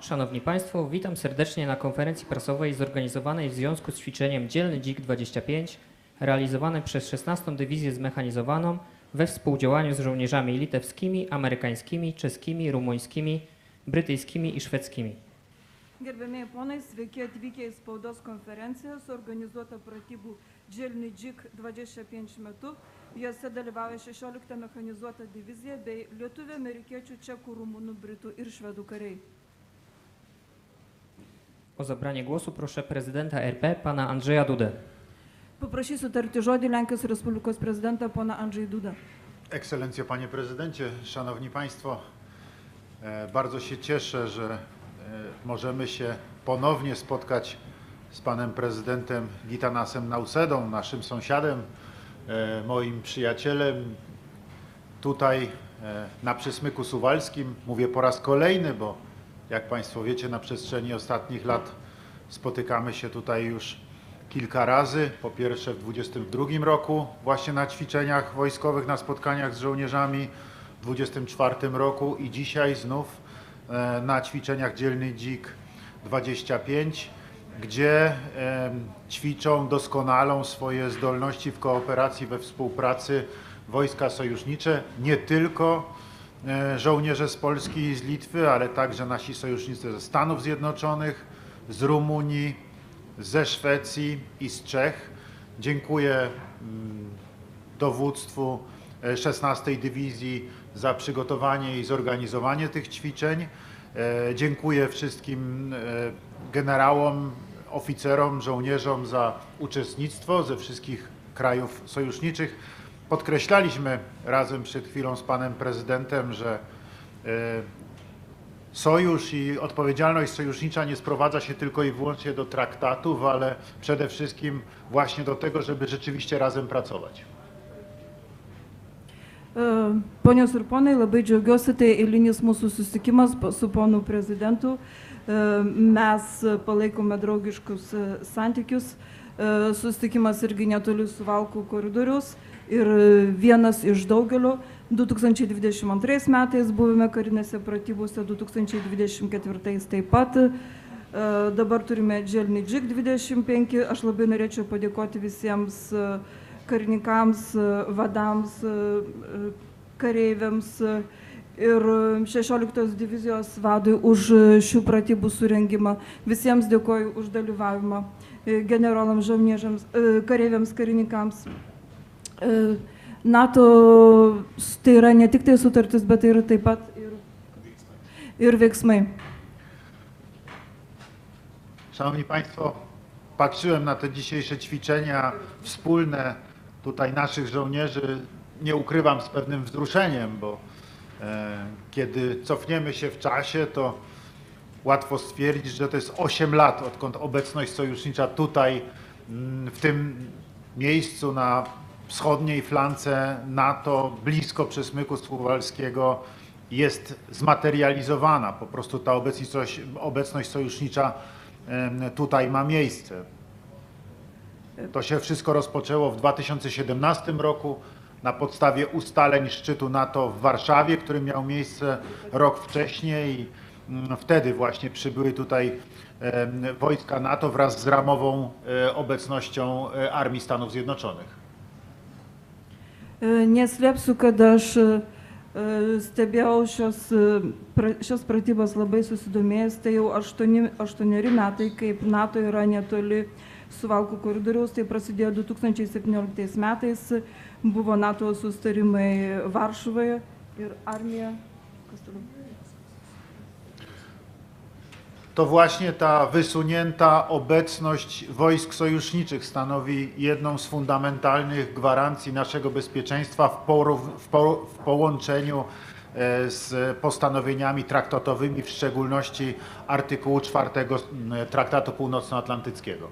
Szanowni Państwo, witam serdecznie na konferencji prasowej zorganizowanej w związku z ćwiczeniem Dzielny Dzik 25, realizowanym przez 16. Dywizję Zmechanizowaną we współdziałaniu z żołnierzami litewskimi, amerykańskimi, czeskimi, rumuńskimi, brytyjskimi i szwedzkimi. Gerbėmėjai ponai, sveiki atvykę į spaudos konferenciją suorganizuotą pratybų Dzielny Dzik 25 metu. Jose dalyvauja 16 mechanizuota divizija bei lietuvių, amerikiečių, čekų, rumunų, britų ir švedų kariai. O zabranie głosu proszę prezydenta RP, pana Andrzeja Dudę. Poprašysiu tarti žodį Lenkijos Respublikos prezydentą pana Andrzej Duda. Ekscelencjo, panie prezydencie, szanowni państwo, bardzo się cieszę, że możemy się ponownie spotkać z panem prezydentem Gitanasem Nausedą, naszym sąsiadem, moim przyjacielem tutaj na Przysmyku Suwalskim. Mówię po raz kolejny, bo jak państwo wiecie, na przestrzeni ostatnich lat spotykamy się tutaj już kilka razy. Po pierwsze w 2022 roku właśnie na ćwiczeniach wojskowych, na spotkaniach z żołnierzami, w 2024 roku i dzisiaj znów na ćwiczeniach Dzielny Dzik 25, gdzie ćwiczą, doskonalą swoje zdolności w kooperacji, we współpracy wojska sojusznicze, nie tylko żołnierze z Polski i z Litwy, ale także nasi sojusznicy ze Stanów Zjednoczonych, z Rumunii, ze Szwecji i z Czech. Dziękuję dowództwu 16. Dywizji za przygotowanie i zorganizowanie tych ćwiczeń. Dziękuję wszystkim generałom, oficerom, żołnierzom za uczestnictwo ze wszystkich krajów sojuszniczych. Podkreślaliśmy razem przed chwilą z panem prezydentem, że sojusz i odpowiedzialność sojusznicza nie sprowadza się tylko i wyłącznie do traktatów, ale przede wszystkim właśnie do tego, żeby rzeczywiście razem pracować. Ponios ir ponai, labai džiaugiuosi, tai eilinis mūsų susitikimas su ponu prezidentu. Mes palaikome draugiškus santykius. Susitikimas irgi netoli Suvalkų koridorius ir vienas iš daugelio. 2022 metais buvome karinėse pratybose, 2024 taip pat. Dabar turime Dzielny Dzik 25. Aš labai norėčiau padėkoti visiems karininkams, vadams, kareiviams ir 16 divizijos vadui už šių pratybų surengimą. Visiems dėkoju už dalyvavimą, generolams, žołnierzams, kareiviams, karininkams. NATO tai yra ne tik tai sutartis, bet tai yra taip pat ir veiksmai. Szanowni Państwo, patrzyłem na te dzisiejsze ćwiczenia wspólne tutaj naszych żołnierzy, nie ukrywam, z pewnym wzruszeniem, bo kiedy cofniemy się w czasie, to łatwo stwierdzić, że to jest 8 lat, odkąd obecność sojusznicza tutaj, w tym miejscu na wschodniej flance NATO, blisko Przysmyku Suwalskiego, jest zmaterializowana. Po prostu ta obecność sojusznicza tutaj ma miejsce. To się wszystko rozpoczęło w 2017 roku na podstawie ustaleń szczytu NATO w Warszawie, który miał miejsce rok wcześniej i wtedy właśnie przybyły tutaj wojska NATO wraz z ramową obecnością Armii Stanów Zjednoczonych. Neslėpsiu, kad aš stebėjau šios pratybos labai susidomėjęs, tai jau 8 metai, kaip NATO yra netoli Suvalkų koridoriaus, tai prasidėjo 2017 metais, buvo NATO susitarimai Varšuvoje ir armija. To właśnie ta wysunięta obecność wojsk sojuszniczych stanowi jedną z fundamentalnych gwarancji naszego bezpieczeństwa w połączeniu z postanowieniami traktatowymi, w szczególności artykułu 4 Traktatu Północnoatlantyckiego.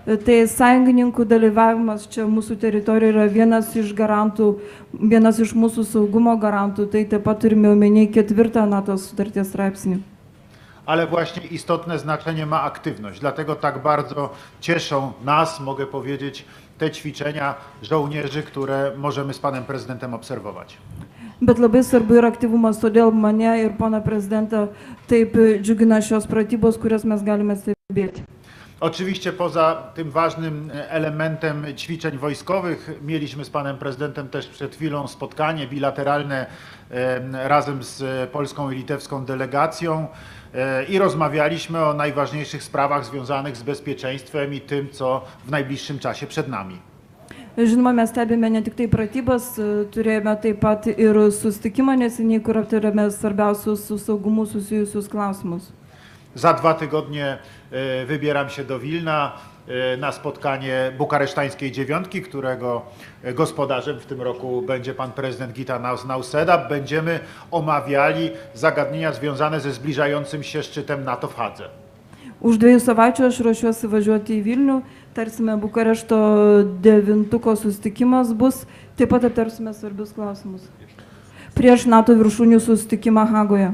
Tai sąjungininkų dalyvavimas čia mūsų teritorijoje yra vienas iš garantų, vienas iš mūsų saugumo garantų, tai taip pat turime omeny 4 NATO sutarties straipsnį. ale właśnie istotne znaczenie ma aktywność. Dlatego tak bardzo cieszą nas, mogę powiedzieć, te ćwiczenia żołnierzy, które możemy z panem prezydentem obserwować. Bet labai svarbu yra aktyvumas, todėl mane ir pana prezidentą taip džiugina šios pratybos, kurias mes galime stebėti. Oczywiście poza tym ważnym elementem ćwiczeń wojskowych mieliśmy z panem prezydentem też przed chwilą spotkanie bilateralne razem z polską i litewską delegacją i rozmawialiśmy o najważniejszych sprawach związanych z bezpieczeństwem i tym, co w najbliższym czasie przed nami. Žinoma, mes stebime ne tik tai pratybas, turėjome taip pat ir susitikimą neseniai, kur aptarėme svarbiausius su saugumu susijusius klausimus. Za 2 tygodnie wybieram się do Wilna na spotkanie bukaresztańskiej dziewiątki, którego gospodarzem w tym roku będzie pan prezydent Gitanas Nausėda. Będziemy omawiali zagadnienia związane ze zbliżającym się szczytem NATO w Hadze. Už 2 savaičių aš ruošiuosi važiuoti į Vilnių, tarsime Bukarešto 9-ko susitikimas bus, taip pat aptarsime svarbius klausimus. Prieš NATO viršūnių susitikimą Hagoje.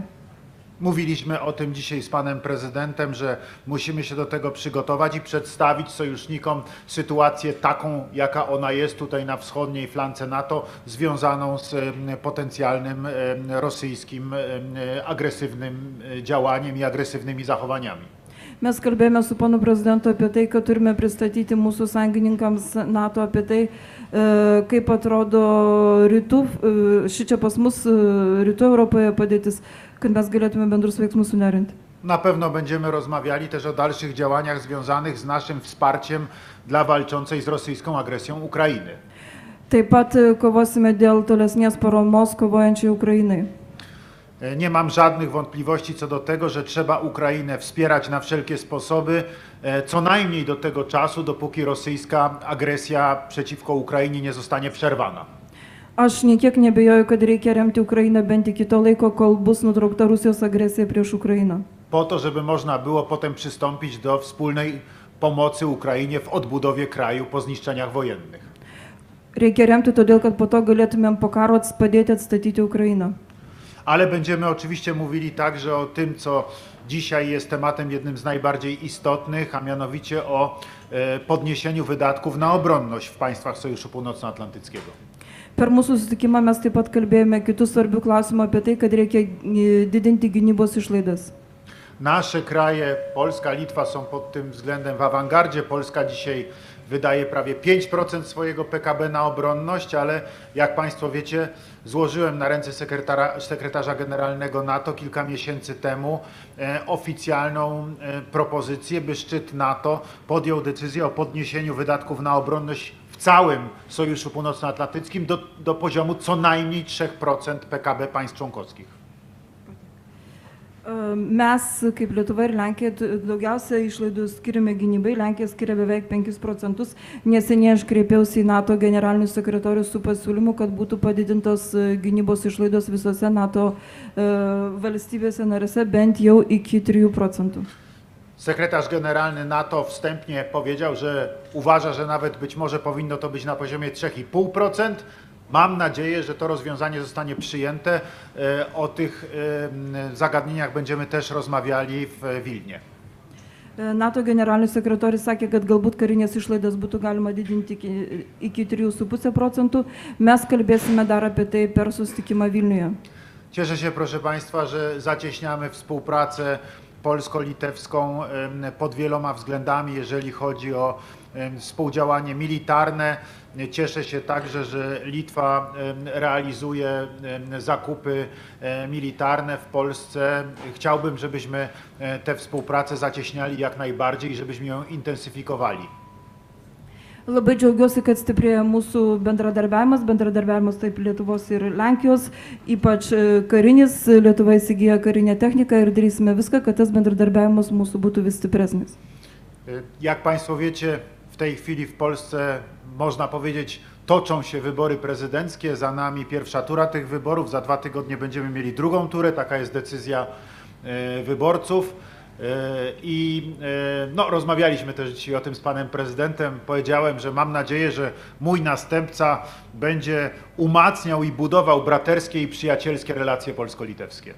Mówiliśmy o tym dzisiaj z panem prezydentem, że musimy się do tego przygotować i przedstawić sojusznikom sytuację taką, jaka ona jest tutaj na wschodniej flance NATO, związaną z potencjalnym rosyjskim agresywnym działaniem i agresywnymi zachowaniami. Mes kalbėjome su panu prezidentu apie tai, kad turime pristatyti mūsų sąjungininkams NATO apie tai, kaip atrodo rytų, šičia pas mus rytų Europoje padėtis, kad mes galėtume bendrus veiksmus suderinti. Na pewno będziemy rozmawiali też o dalszych działaniach związanych z naszym wsparciem dla walczącej z rosyjską agresją Ukrainy. Taip pat kovosime dėl tolesnės paramos kovojančiai Ukrainai. Nie mam żadnych wątpliwości co do tego, że trzeba Ukrainę wspierać na wszelkie sposoby, co najmniej do tego czasu, dopóki rosyjska agresja przeciwko Ukrainie nie zostanie przerwana. Aš niekiek nebejoju, kad reikia remti Ukrainą bent iki to laiko, kol bus nutraukta Rusijos agresija prieš Ukrainą. Po to, żeby można było potem przystąpić do wspólnej pomocy Ukrainie w odbudowie kraju po zniszczeniach wojennych. Reikia remti todėl, kad po to galėtumėm po karo padėti atstatyti Ukrainą. Ale będziemy oczywiście mówili także o tym, co dzisiaj jest tematem jednym z najbardziej istotnych, a mianowicie o podniesieniu wydatków na obronność w państwach Sojuszu Północnoatlantyckiego. Per mūsų susitikimą mes taip pat kalbėjome kitų svarbių klausimų apie tai, kad reikia didinti gynybos išlaidas. Nasze kraje, Polska, Litwa są pod tym względem w awangardzie. Polska dzisiaj wydaje prawie 5% swojego PKB na obronność, ale jak Państwo wiecie, złożyłem na ręce sekretarza generalnego NATO kilka miesięcy temu oficjalną propozycję, by szczyt NATO podjął decyzję o podniesieniu wydatków na obronność w całym Sojuszu Północnoatlantyckim do poziomu co najmniej 3% PKB państw członkowskich. Mes, kaip Lietuva ir Lenkija, daugiausia išlaidų skiriame gynybai, Lenkija skiria beveik 5%. Neseniai aš kreipiausi į NATO generalinį sekretorių su pasiūlymu, kad būtų padidintos gynybos išlaidos visose NATO valstybėse narėse bent jau iki 3%. Sekretarz generalny NATO wstępnie powiedział, że uważa, że nawet być może powinno to być na poziomie 3,5%. Mam nadzieję, że to rozwiązanie zostanie przyjęte. O tych zagadnieniach będziemy też rozmawiali w Wilnie. NATO generalinis sekretorius sakė, kad galbūt karinės išlaidas būtų galima didinti iki 3,5%. Mes kalbėsime dar apie tai per susitikimą Vilniuje. Cieszę się, proszę Państwa, że zacieśniamy współpracę polsko-litewską pod wieloma względami, jeżeli chodzi o współdziałanie militarne. Cieszę się także, że Litwa realizuje zakupy militarne w Polsce. Chciałbym, żebyśmy tę współpracę zacieśniali jak najbardziej i żebyśmy ją intensyfikowali. Labai džiaugiuosi, kad stiprėja mūsų bendradarbiavimas taip Lietuvos ir Lenkijos, ypač karinis. Lietuva įsigyja karinę techniką ir darysime viską, kad tas bendradarbiavimas mūsų būtų vis stipresnis. Jak Państwo wiecie, w tej chwili w Polsce, można powiedzieć, toczą się wybory prezydenckie. Za nami pierwsza tura tych wyborów. Za 2 tygodnie będziemy mieli drugą turę. Taka jest decyzja wyborców. I rozmawialiśmy też dzisiaj o tym z panem prezydentem. Powiedziałem, że mam nadzieję, że mój następca będzie umacniał i budował braterskie i przyjacielskie relacje polsko-litewskie.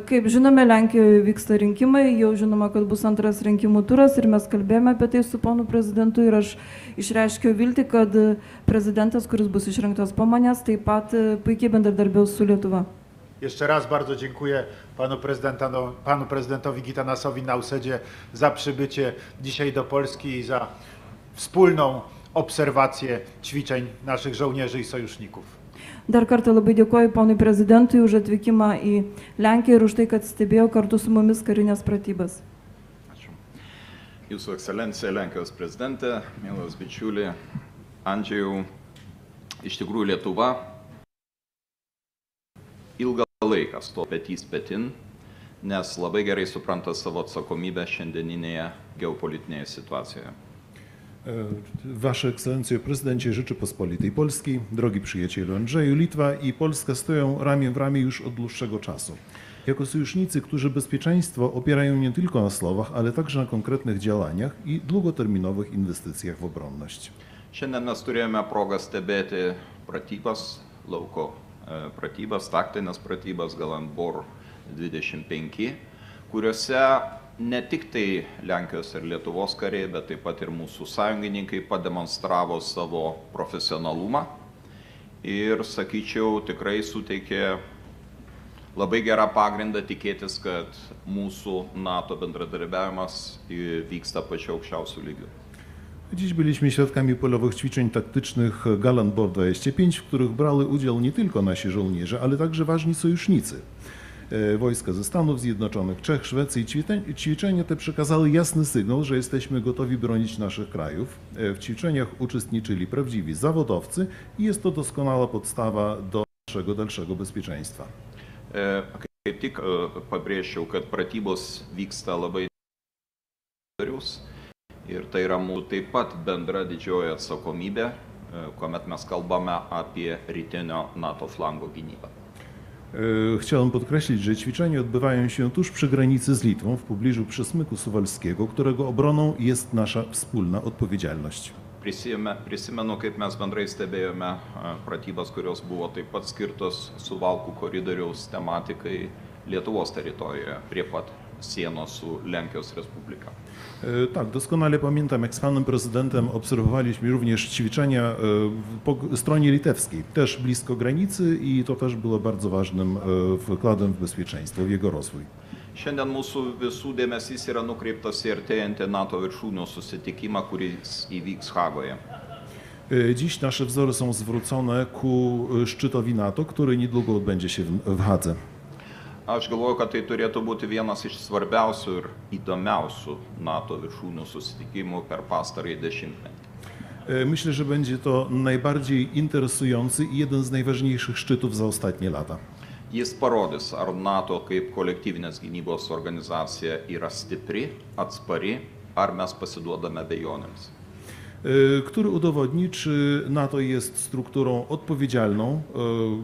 Kaip žinome, Lenkijoje vyksta rinkimai, jau žinoma, kad bus antras rinkimų turas ir mes kalbėjome apie tai su ponu prezidentu ir aš išreiškiau viltį, kad prezidentas, kuris bus išrinktas po manęs, taip pat puikiai bendradarbiaus su Lietuva. Jeszcze raz bardzo dziękuję panu prezydentowi Gitanasowi Nausedzie za przybycie dzisiaj do Polski i za wspólną obserwację ćwiczeń naszych żołnierzy i sojuszników. Dar kartą labai dėkoju ponui prezidentui už atvykimą į Lenkiją ir už tai, kad stebėjo kartu su mumis karinės pratybas. Ačiū. Jūsų ekscelencija Lenkijos prezidentė, mielas bičiuli Andžejau, iš tikrųjų Lietuva ilgą laiką sto petys petin, nes labai gerai supranta savo atsakomybę šiandieninėje geopolitinėje situacijoje. Wasze Ekscelencje, Prezydencie Rzeczypospolitej Polskiej, drogi przyjacielu Andrzeju, Litwa i Polska stoją ramię w ramię już od dłuższego czasu. Jako sojusznicy, którzy bezpieczeństwo opierają nie tylko na słowach, ale także na konkretnych działaniach i długoterminowych inwestycjach w obronność. Šiandien mes turėjome progą stebėti pratybas, lauko pratybas, taktinės pratybas Galanbor 25, kuriuose ne tik tai Lenkijos ir Lietuvos kariai, bet taip pat ir mūsų sąjungininkai pademonstravo savo profesionalumą ir, sakyčiau, tikrai suteikė labai gerą pagrindą tikėtis, kad mūsų NATO bendradarbiavimas vyksta pačiu aukščiausiu lygiu. Dziś byliśmy świadkami polowych ćwiczeń taktycznych Galanbor 25, w których brali udział nie tylko nasi żołnierze, ale także ważni sojusznicy. Wojska ze Stanów Zjednoczonych, Czech, Szwecji. Ćwiczenia te przekazały jasny sygnał, że jesteśmy gotowi bronić naszych krajów. W ćwiczeniach uczestniczyli prawdziwi zawodowcy i jest to doskonała podstawa do naszego dalszego bezpieczeństwa. Kaip tik pabrėžčiau, kad pratybos vyksta labai darius ir tai yra mūsų taip pat bendra didžioji atsakomybė, kuomet mes kalbame apie rytinio NATO flango gynybą. Chciałem podkreślić, że ćwiczenia odbywają się tuż przy granicy z Litwą, w pobliżu Przesmyku Suwalskiego, którego obroną jest nasza wspólna odpowiedzialność. Prisimenu, kaip mes bendrai stebėjome pratybas, kurios buvo taip pat skirtos Suvalkų koridoriaus tematikai Lietuvos teritorijoje, prie pat sienos su Lenkijos Respublika. Tak, doskonale pamiętam, jak z panem prezydentem obserwowaliśmy również ćwiczenia po stronie litewskiej, też blisko granicy i to też było bardzo ważnym wkładem w bezpieczeństwo, w jego rozwój. Šiandien mūsų visų dėmesys yra nukreiptas į artėjantį NATO viršūnių susitikimą, kuris įvyks Hagoje. Dziś nasze wzory są zwrócone ku szczytowi NATO, który niedługo odbędzie się w Hadze. Aš galvoju, kad tai turėtų būti vienas iš svarbiausių ir įdomiausių NATO viršūnių susitikimų per pastarąjį dešimtmetį. Myślę, że będzie to najbardziej interesujący i jeden z najważniejszych szczytów za ostatnie lata. Jis parodys, ar NATO kaip kolektyvinės gynybos organizacija yra stipri, atspari, ar mes pasiduodame abejonėms. Który udowodni, czy NATO jest strukturą odpowiedzialną,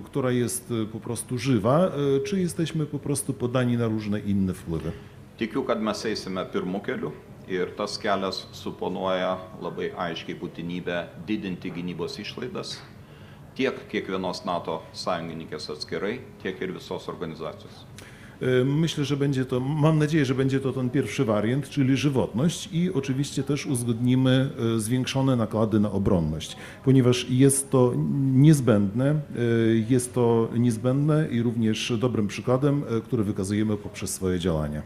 która jest po prostu żywa, czy jesteśmy po prostu poddani na różne inne wpływy. Tikiu, kad mes eisime pirmu keliu ir tas kelias suponuoja labai aiškiai būtinybę didinti gynybos išlaidas tiek kiekvienos NATO sąjungininkės atskirai, tiek ir visos organizacijos. Myślę, że będzie to, mam nadzieję, że będzie to ten pierwszy wariant, czyli żywotność i oczywiście też uzgodnimy zwiększone nakłady na obronność, ponieważ jest to niezbędne i również dobrym przykładem, który wykazujemy poprzez swoje działania.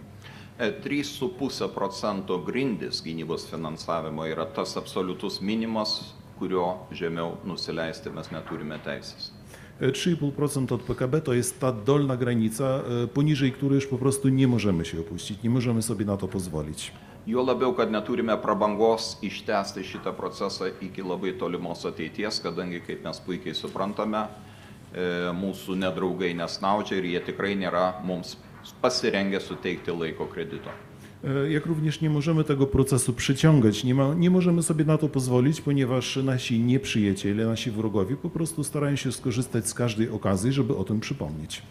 3,5% grindis gynybos finansavimo yra tas absoliutus minimas, kurio žemiau nusileisti mes neturime teisės. 3,5% od PKB to jest ta dolna granica, poniżej której już po prostu nie możemy się opuścić, nie możemy sobie na to pozwolić. Juo labiau, kad neturime prabangos ištęsti šitą procesą iki labai tolimos ateities, kadangi, kaip mes puikiai suprantame, mūsų nedraugai nesnaudžia ir jie tikrai nėra mums pasirengę suteikti laiko kredito. Jak również nie możemy tego procesu przyciągać, nie możemy sobie na to pozwolić, ponieważ nasi nieprzyjaciele, nasi wrogowie po prostu starają się skorzystać z każdej okazji, żeby o tym przypomnieć.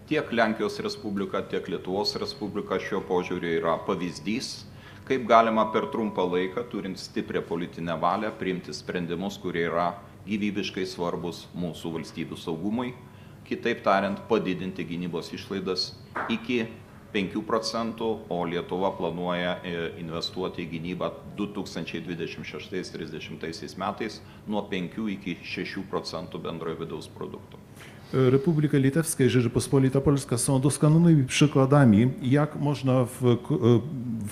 Tiek Lenkijos Respublika, tiek Lietuvos Respublika šiuo požiūriu yra pavyzdys, kaip galima per trumpą laiką, turint stiprią politinę valią, priimti sprendimus, kurie yra gyvybiškai svarbus mūsų valstybių saugumui, kitaip tariant, padidinti gynybos išlaidas iki 5%, o Lietuva planuoja investuoti į gynybą 2026-30 metais nuo 5 iki 6% bendrojo vidaus produkto. Republika Litewska i Rzeczypospolita Polska są doskonanymi przykładami, jak można w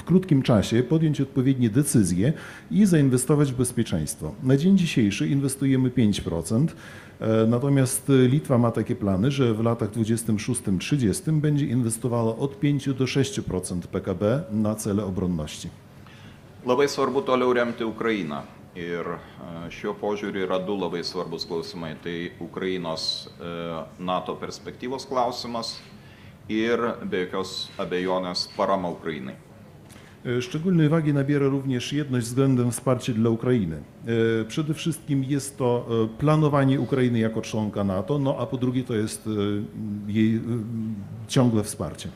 krótkim czasie podjąć odpowiednie decyzje i zainwestować w bezpieczeństwo. Na dzień dzisiejszy inwestujemy 5%, natomiast Litwa ma takie plany, że w latach 26-30 będzie inwestowała od 5 do 6% PKB na cele obronności. Labai svarbu toliau remti Ukrainą. Ir šiuo požiūriu yra du labai svarbus klausimai. Tai Ukrainos NATO perspektyvos klausimas ir be jokios abejonės parama Ukrainai. Szczególnej wagi nabiera również jedność względem wsparcia dla Ukrainy. Przede wszystkim jest to planowanie Ukrainy jako członka NATO, no a po drugie to jest jej ciągłe wsparcie.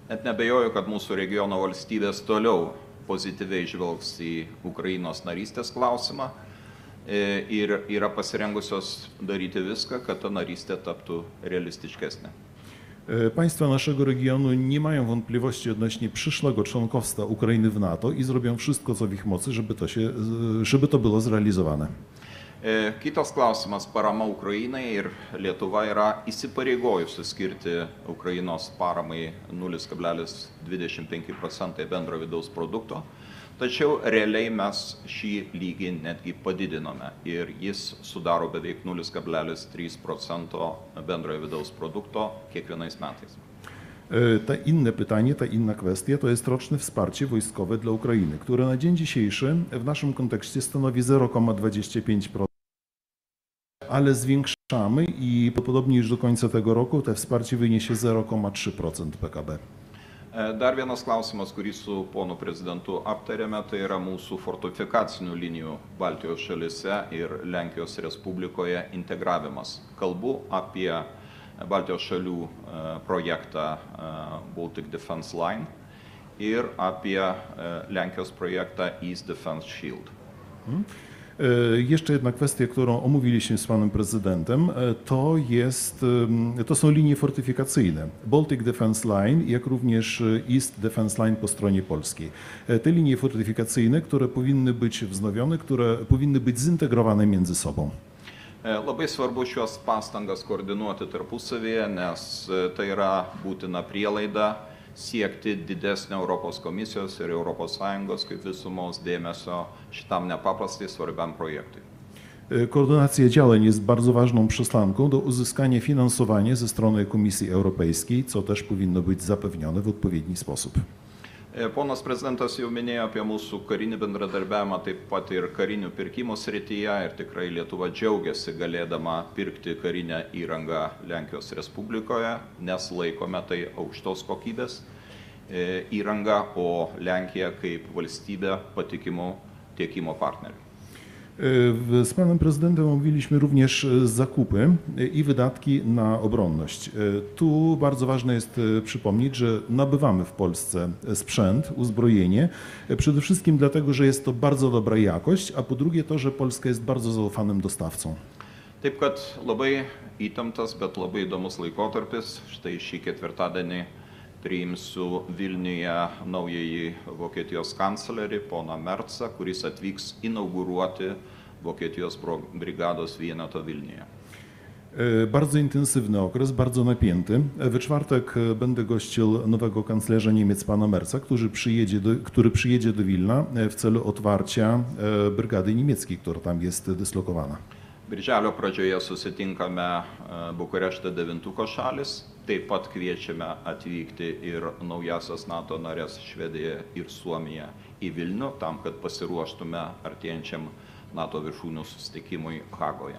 Net nebejoju, kad mūsų regiono valstybės toliau pozityviai žvelgs į Ukrainos narystės klausimą ir yra pasirengusios daryti viską, kad ta narystė taptų realistiškesnė. Państwa naszego regionu nie mają wątpliwości odnośnie przyszłego członkostwa Ukrainy w NATO i zrobią wszystko, co w ich mocy, żeby to było zrealizowane. Kitas klausimas - parama Ukrainai, ir Lietuva yra įsipareigojusi skirti Ukrainos paramai 0,25% bendro vidaus produkto, tačiau realiai mes šį lygį netgi padidinome ir jis sudaro beveik 0,3% bendrojo vidaus produkto kiekvienais metais. Ta inne pytanie, ta inna kwestia to jest roczne wsparcie wojskowe dla Ukrainy, które na dzień dzisiejszy w naszym kontekście stanowi 0,25%, ale zwiększamy i podobnie już do końca tego roku to wsparcie wyniesie 0,3% PKB. Dar vienas klausimas, kurį su ponu prezidentu aptarėme, tai yra mūsų fortifikacinių linijų Baltijos šalyse ir Lenkijos Respublikoje integravimas. Kalbu apie Baltijos šalių projektą Baltic Defense Line ir apie Lenkijos projektą East Defense Shield. Jeszcze jedna kwestia, którą omówiliśmy z panem prezydentem, to są linie fortyfikacyjne. Baltic Defense Line, jak również East Defense Line po stronie polskiej. Te linie fortyfikacyjne, które powinny być wznowione, które powinny być zintegrowane między sobą. Labai svarbu šios pastangas koordinuoti tarpusavyje, nes tai yra būtina prielaida siekti didesnio Europos komisijos ir ES kaip visumos dėmesio šitam nepaprastai svarbiam projektui. Koordynacja działań jest bardzo ważną przesłanką do uzyskania finansowania ze strony Komisji Europejskiej, co też powinno być zapewnione w odpowiedni sposób. Ponas prezidentas jau minėjo apie mūsų karinį bendradarbiavimą, taip pat ir karinių pirkimų srityje, ir tikrai Lietuva džiaugiasi galėdama pirkti karinę įrangą Lenkijos Respublikoje, nes laikome tai aukštos kokybės įranga, o Lenkija kaip valstybė patikimų tiekimo partnerių. Z panem prezydentem omówiliśmy również zakupy i wydatki na obronność. Tu bardzo ważne jest przypomnieć, że nabywamy w Polsce sprzęt, uzbrojenie, przede wszystkim dlatego, że jest to bardzo dobra jakość, a po drugie to, że Polska jest bardzo zaufanym dostawcą. Taip kad labai įtemptas, bet labai įdomus laikotarpis. Štai šį ketvirtadienį priimsiu Vilniuje naująjį Vokietijos kanclerį, poną Mercą, kuris atvyks inauguruoti Vokietijos brigados vieneto Vilniuje. Bardzo intensywny okres, bardzo napięty. We czwartek będę gościł nowego kanclerza Niemiec, pana Merca, który przyjedzie do Wilna w celu otwarcia brygady niemieckiej, która tam jest dyslokowana. Birželio pradžioje susitinkame Bukarešte devintuko šalis, taip pat kviečiame atvykti ir naujasias NATO narės Švediją ir Suomiją į Vilnių, tam, kad pasiruoštume artėjančiam NATO viršūnių susitikimui Hagoje.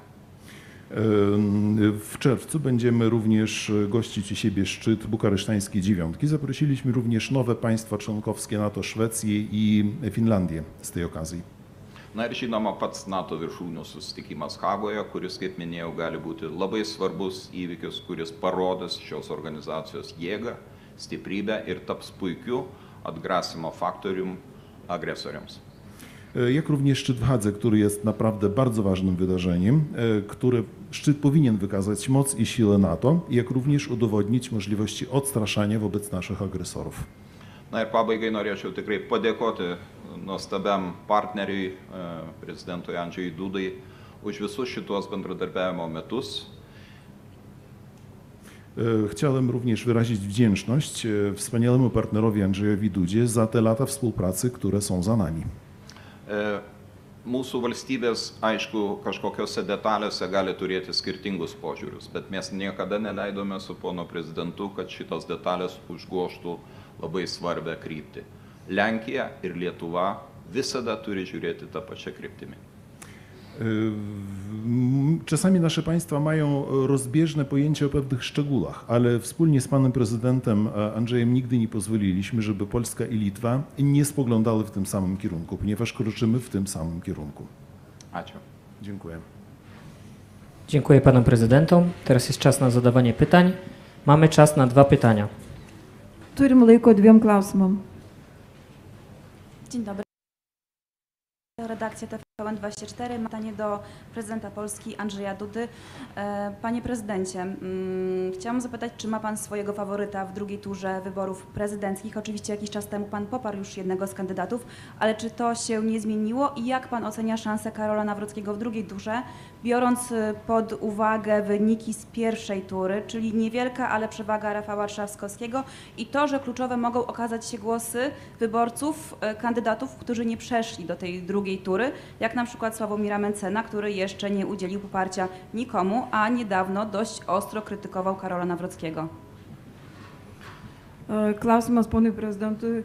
W czerwcu będziemy również gościć u siebie szczyt bukaresztańskiej dziewiątki. Zaprosiliśmy również nowe państwa członkowskie NATO, Szwecję i Finlandię z tej okazji. Na ir žinoma pats NATO viršūnių susitikimas Hagoje, kuris, kaip minėjau, gali būti labai svarbus įvykis, kuris parodys šios organizacijos jėgą, stiprybę ir taps puikiu atgrasimo faktorium agresoriams. jak również szczyt w Hadze, który jest naprawdę bardzo ważnym wydarzeniem, szczyt powinien wykazać moc i siłę NATO, jak również udowodnić możliwości odstraszania wobec naszych agresorów. Na ir pabaigai norėčiau tikrai padėkoti nuostabiam partneriui, prezidentui Andžejui Dudai, už visus šitos bendradarbiavimo metus. Chciałem również wyrazić wdzięczność wspaniałemu partnerowi Andrzejowi Dudzie za te lata współpracy, które są za nami. Mūsų valstybės, aišku, kažkokiose detalėse gali turėti skirtingus požiūrius, bet mes niekada neleidome su pono prezidentu, kad šitos detalės užgoštų labai svarbę kryptį. Lenkija ir Lietuva visada turi žiūrėti tą pačią kryptimį. Czasami nasze państwa mają rozbieżne pojęcie o pewnych szczegółach, ale wspólnie z panem prezydentem Andrzejem nigdy nie pozwoliliśmy, żeby Polska i Litwa nie spoglądały w tym samym kierunku, ponieważ kroczymy w tym samym kierunku. Ačiū. Dziękuję. Dziękuję panom prezydentom. Teraz jest czas na zadawanie pytań. Mamy czas na 2 pytania. Turim laiko 2 klausimam. Dzień dobry. Redakcja TVN24. Pytanie do prezydenta Polski Andrzeja Dudy. Panie prezydencie, chciałam zapytać, czy ma pan swojego faworyta w drugiej turze wyborów prezydenckich? Oczywiście jakiś czas temu pan poparł już jednego z kandydatów, ale czy to się nie zmieniło i jak pan ocenia szansę Karola Nawrockiego w drugiej turze, biorąc pod uwagę wyniki z pierwszej tury, czyli niewielka, ale przewaga Rafała Trzaskowskiego i to, że kluczowe mogą okazać się głosy wyborców, kandydatów, którzy nie przeszli do tej drugiej tury, jak na przykład Sławomira Mencena, który jeszcze nie udzielił poparcia nikomu, a niedawno dość ostro krytykował Karola Nawrockiego. Klausimas ponui prezidentui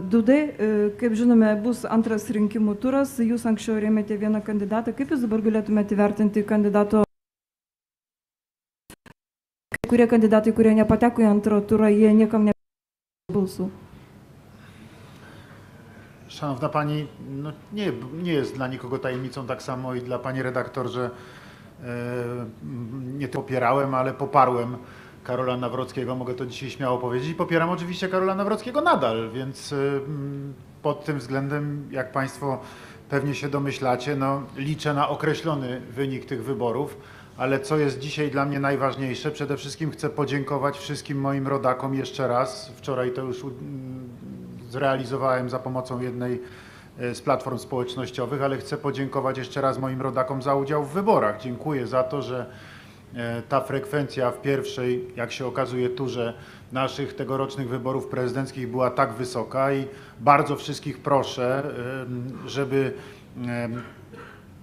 Dudai. Kaip žinome, bus antras rinkimų turas. Jūs anksčiau rėmėte vieną kandidatą. Kaip jūs dabar galėtumėte vertinti kandidato? Kai kurie kandidatai, kurie nepateko į antrą turą, jie niekam nepateko balsų. Szanowna Pani, no nie jest dla nikogo tajemnicą, tak samo i dla Pani redaktor, że nie tylko popierałem, ale poparłem Karola Nawrockiego, mogę to dzisiaj śmiało powiedzieć, i popieram oczywiście Karola Nawrockiego nadal, więc pod tym względem, jak Państwo pewnie się domyślacie, no, liczę na określony wynik tych wyborów, ale co jest dzisiaj dla mnie najważniejsze, przede wszystkim chcę podziękować wszystkim moim rodakom jeszcze raz. Wczoraj to już zrealizowałem za pomocą jednej z platform społecznościowych, ale chcę podziękować jeszcze raz moim rodakom za udział w wyborach. Dziękuję za to, że ta frekwencja w pierwszej, jak się okazuje, turze naszych tegorocznych wyborów prezydenckich była tak wysoka i bardzo wszystkich proszę, żeby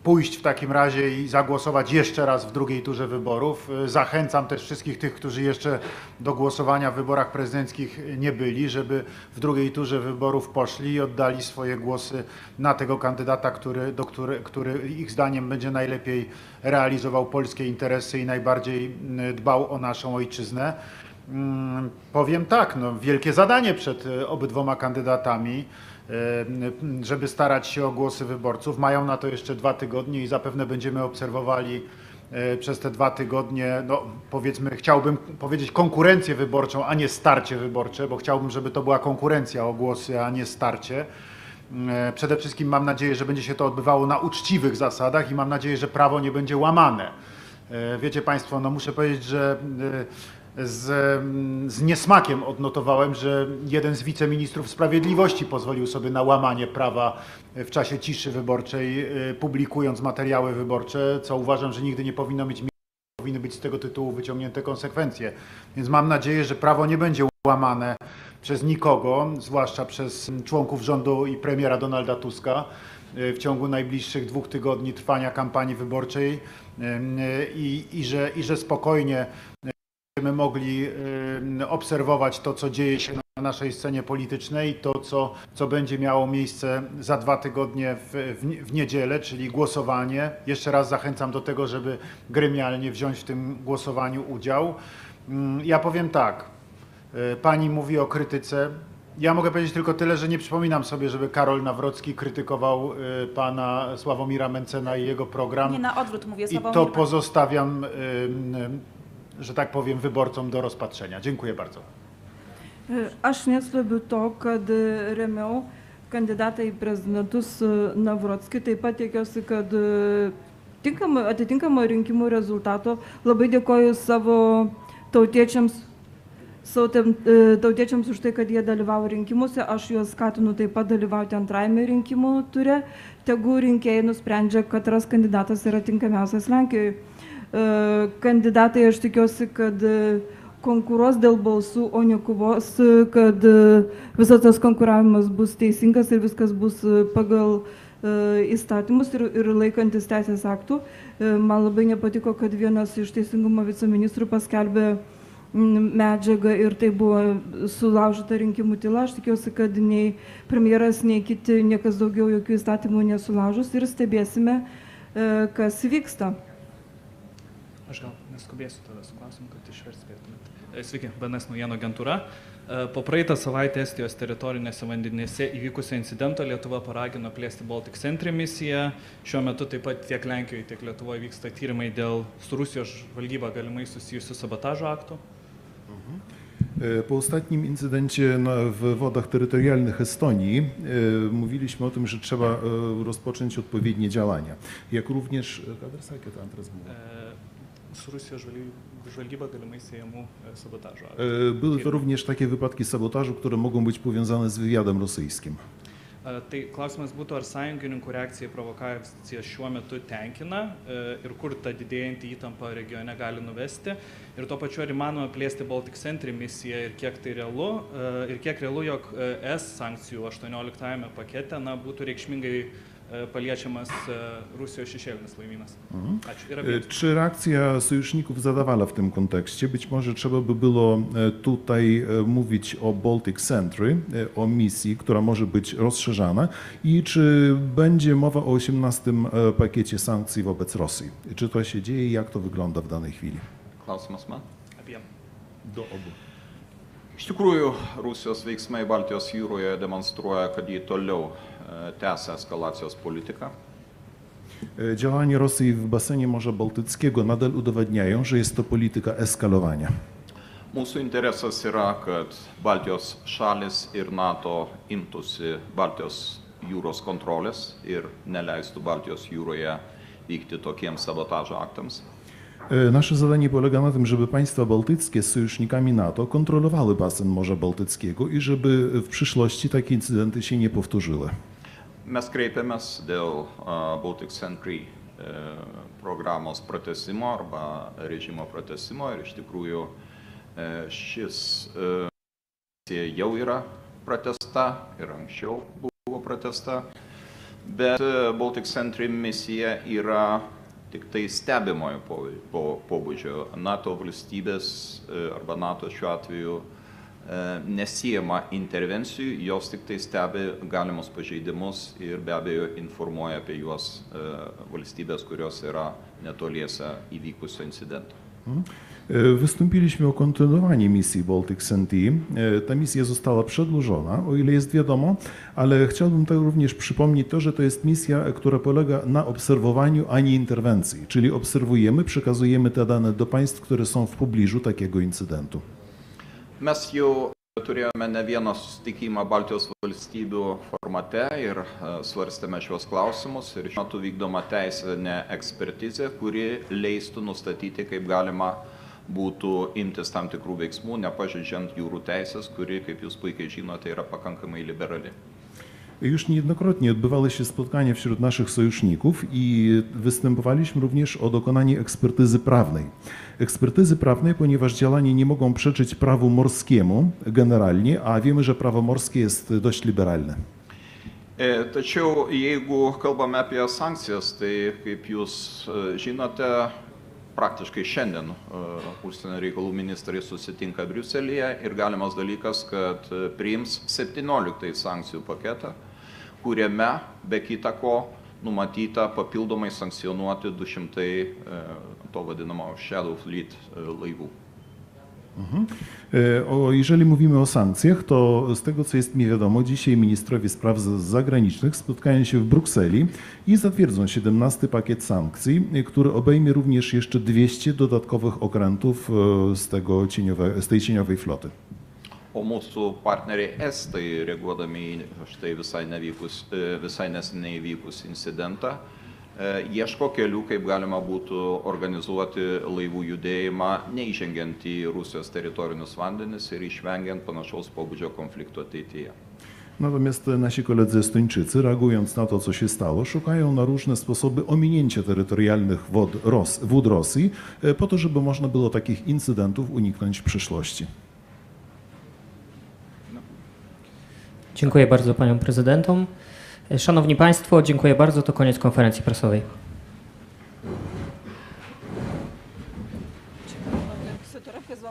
pójść w takim razie i zagłosować jeszcze raz w drugiej turze wyborów. Zachęcam też wszystkich tych, którzy jeszcze do głosowania w wyborach prezydenckich nie byli, żeby w drugiej turze wyborów poszli i oddali swoje głosy na tego kandydata, który ich zdaniem będzie najlepiej realizował polskie interesy i najbardziej dbał o naszą ojczyznę. Powiem tak, no, wielkie zadanie przed obydwoma kandydatami, żeby starać się o głosy wyborców. Mają na to jeszcze 2 tygodnie i zapewne będziemy obserwowali przez te 2 tygodnie, no powiedzmy, chciałbym powiedzieć konkurencję wyborczą, a nie starcie wyborcze, bo chciałbym, żeby to była konkurencja o głosy, a nie starcie. Przede wszystkim mam nadzieję, że będzie się to odbywało na uczciwych zasadach i mam nadzieję, że prawo nie będzie łamane. Wiecie Państwo, no muszę powiedzieć, że z niesmakiem odnotowałem, że jeden z wiceministrów sprawiedliwości pozwolił sobie na łamanie prawa w czasie ciszy wyborczej, publikując materiały wyborcze, co uważam, że nigdy nie powinno mieć miejsca, powinny być z tego tytułu wyciągnięte konsekwencje. Więc mam nadzieję, że prawo nie będzie łamane przez nikogo, zwłaszcza przez członków rządu i premiera Donalda Tuska w ciągu najbliższych 2 tygodni trwania kampanii wyborczej i że spokojnie będziemy mogli obserwować to, co dzieje się na naszej scenie politycznej, to, co będzie miało miejsce za 2 tygodnie w niedzielę, czyli głosowanie. Jeszcze raz zachęcam do tego, żeby gremialnie wziąć w tym głosowaniu udział. Ja powiem tak, Pani mówi o krytyce. Ja mogę powiedzieć tylko tyle, że nie przypominam sobie, żeby Karol Nawrocki krytykował pana Sławomira Mencena i jego program. Nie, na odwrót mówię. I to pozostawiam, że tak powiem, wyborcom do rozpatrzenia. Dziękuję bardzo. Aš neslebiu to, kad remiau kandidatą į prezidentus Navrockį. Taip pat tikiuosi, kad atitinkamo rinkimų rezultato. Labai dėkoju savo tautiečiams už tai, kad jie dalyvavo rinkimuose. Aš juos skatinu taip pat dalyvauti antrajame rinkimų ture. Tegu rinkėjai nusprendžia, katras kandidatas yra tinkamiausias Lenkijoje. Kandidatai, aš tikiuosi, kad konkuruos dėl balsų, o ne kovos, kad visas tas konkuravimas bus teisingas ir viskas bus pagal įstatymus ir laikantis teisės aktų. Man labai nepatiko, kad vienas iš teisingumo viceministrų paskelbė medžiagą ir tai buvo sulaužyta rinkimų tyla. Aš tikiuosi, kad nei premjeras, nei kiti niekas daugiau jokių įstatymų nesulaužus ir stebėsime, kas vyksta. Aš gal neskubėsiu tada su klausimu, kad išverspėtumėt. Sveiki, BNS naujienų agentūra. Po praeitą savaitę Estijos teritorinėse vandenyse įvykusio incidento Lietuva paragino plėsti Baltic Sentry misiją. Šiuo metu taip pat tiek Lenkijoje, tiek Lietuvoje vyksta tyrimai dėl su Rusijos žvalgyba galimai susijusių sabotażo aktų. Po ostatnim incydencie w wodach terytorialnych Estonii mówiliśmy o tym, że trzeba rozpocząć odpowiednie działania. Jak również... Z Rusijos žvalgyba galimai siejamų sabotažo. Były to również takie wypadki sabotażu, które mogą być powiązane z wywiadem rosyjskim. Tai klausimas būtų, ar sąjungininkų reakcija į provokaciją šiuo metu tenkina ir kur ta didėjanti įtampa regione gali nuvesti. Ir tuo pačiu, ar įmanoma plėsti Baltic Sentry misiją ir kiek tai realu, jog ES sankcijų 18 pakete būtų reikšmingai paliečiamas Rusijos šešėlinis laimynas. Ačiū. Czy reakcja sojuszników zadawala w tym kontekście? Być może trzeba by było tutaj mówić o Baltic Sentry, o misji, która może być rozszerzana i czy będzie mowa o 18 pakiecie sankcji wobec Rosji? Czy to się dzieje i jak to wygląda w danej chwili? Klausimas man? Abiem. Do obu. Iš tikrųjų, Rusijos veiksmai Baltijos jūroje demonstruoja, kad jie toliau tęsia eskalacijos politiką. Działania Rosji w basenie Morza Bałtyckiego nadal udowadniają, że jest to polityka eskalowania. Mūsų interesas yra, kad Baltijos šalis ir NATO imtųsi Baltijos jūros kontrolės ir neleistų Baltijos jūroje vykti tokiems sabotažo aktams. Nasze zadanie polega na tym, żeby państwa bałtyckie z sojusznikami NATO kontrolowały basen Morza Bałtyckiego i żeby w przyszłości takie incydenty się nie powtórzyły. Mes kreipėmės dėl Baltic Sentry programos pratęsimo arba režimo pratęsimo ir iš tikrųjų šis jau yra pratęsta ir anksčiau buvo pratęsta, bet Baltic Sentry misija yra tik tai stebimojo pobūdžio. NATO valstybės arba NATO šiuo atveju nesijama intervencijų, jos tik tai stebi galimus pažeidimus ir be abejo informuoja apie juos valstybės, kurios yra netoliese įvykusio incidento. Wystąpiliśmy o kontynuowanie misji Baltic Sentry. Ta misja została przedłużona, o ile jest wiadomo, ale chciałbym tak również przypomnieć to, że to jest misja, która polega na obserwowaniu, a nie interwencji. Czyli obserwujemy, przekazujemy te dane do państw, które są w pobliżu takiego incydentu. Mes jau turėjome ne vieną susitikimą Baltijos valstybių formate ir svarstėme šios klausimus ir šiuo metu vykdoma teisinė ekspertizė, kuri leistų nustatyti, kaip galima būtų imtis tam tikrų veiksmų, nepažeidžiant jūrų teisės, kuri, kaip jūs puikiai žinote, yra pakankamai liberali. Już niejednokrotnie odbywały się spotkania wśród naszych sojuszników i występowaliśmy również o dokonanie ekspertyzy prawnej. Ekspertyzy prawnej, ponieważ działania nie mogą przeczyć prawu morskiemu generalnie, a wiemy, że prawo morskie jest dość liberalne. Tačiau jeigu kalbame apie sankcijas, tai kaip jūs žinote, praktiškai šiandien užsienio reikalų ministrai susitinka Briuselyje ir galimas dalykas, kad priims 17 sankcijų paketą, kuriame be kita ko numatyta papildomai sankcionuoti 200 to vadinamo Shadow Fleet laivų. Jeżeli mówimy o sankcjach, to z tego, co jest mi wiadomo, dzisiaj ministrowie spraw zagranicznych spotkają się w Brukseli i zatwierdzą 17 pakiet sankcji, który obejmie również jeszcze 200 dodatkowych okrętów z tej cieniowej floty. O mūsų partneriai estai, reaguodami į štai visai neseniai įvykus incidentą, ieško kelių, kaip galima būtų organizuoti laivų judėjimą, neįžengiant į Rusijos teritorinius vandenis ir išvengiant panašaus pobūdžio konflikto ateityje. Natomiast nasi koledzy Estończycy, reagując na to, co się stało, szukają na różne sposoby ominięcia terytorialnych wód Rosji, po to, żeby można było takich incydentów uniknąć w przyszłości. Dziękuję bardzo paniom prezydentom. Szanowni Państwo, dziękuję bardzo. To koniec konferencji prasowej. Все, торопка з